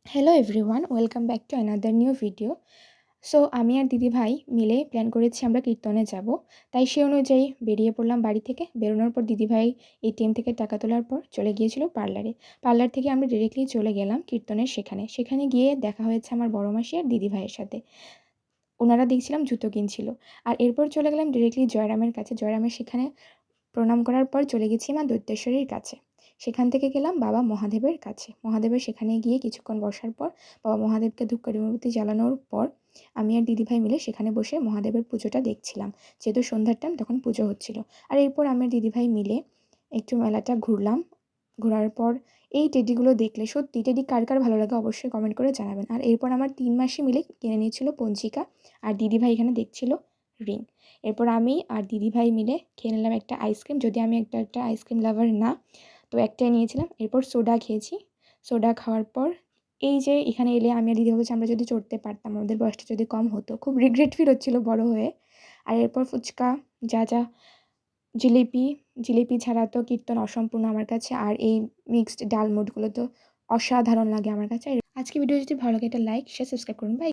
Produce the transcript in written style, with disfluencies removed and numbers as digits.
Hello everyone, welcome back to another new video. So আমি আর দিদিভাই মিলে প্ল্যান করেছি আমরা কীর্তনে যাব। তাই সে অনুযায়ী বেরিয়ে পড়লাম বাড়ি থেকে। বেরোনোর পর দিদিভাই এটিএম থেকে টাকা তোলার পর চলে গিয়েছিল পার্লারে। পার্লার থেকে আমরা ডিরেক্টলি চলে গেলাম কীর্তনের সেখানে গিয়ে দেখা হয়েছে আমার বড় মাসি আর দিদিভাইয়ের সাথে। ওনারা দেখছিলাম জুতো কিনছিল। আর এরপর চলে গেলাম ডিরেক্টলি জয়রামের কাছে। জয়রামের সেখানে প্রণাম করার পর চলে গেছি মা দৈত্যেশ্বরীর কাছে। সেখান থেকে গেলাম বাবা মহাদেবের কাছে। মহাদেবের সেখানে গিয়ে কিছুক্ষণ বসার পর বাবা মহাদেবকে ধূপকাঠি মোমবাতি জ্বালানোর পর আমি আর দিদিভাই মিলে সেখানে বসে মহাদেবের পুজোটা দেখছিলাম। যেহেতু সন্ধ্যার টাইম তখন পুজো হচ্ছিল। আর এরপর আমি আর দিদিভাই মিলে একটু মেলাটা ঘুরলাম। ঘোরার পর এই টেডিগুলো দেখলে সত্যি টেডি কার কার ভালো লাগে অবশ্যই কমেন্ট করে জানাবেন। আর এরপর আমার 3 মাসি মিলে কিনে নিয়েছিল পঞ্চিকা, আর দিদিভাই এখানে দেখছিল রিং। এরপর আমি আর দিদিভাই মিলে খেয়ে নিলাম একটা আইসক্রিম। যদি আমি একটা আইসক্রিম লাভার না, তো একটাই নিয়েছিলাম। এরপর সোডা খেয়েছি। সোডা খাওয়ার পর এই যে এখানে এলে আমি আর দিদি বলছি আমরা যদি চড়তে পারতাম, আমাদের বয়সটা যদি কম হতো। খুব রিগ্রেট ফিল হচ্ছিল বড় হয়ে। আর এরপর ফুচকা, যা জিলিপি ছাড়া তো কীর্তন অসম্পূর্ণ আমার কাছে। আর এই মিক্সড ডালমুটগুলো তো অসাধারণ লাগে আমার কাছে। আজকে ভিডিও যদি ভালো লাগে একটা লাইক শেয়ার সাবস্ক্রাইব করুন। বাই।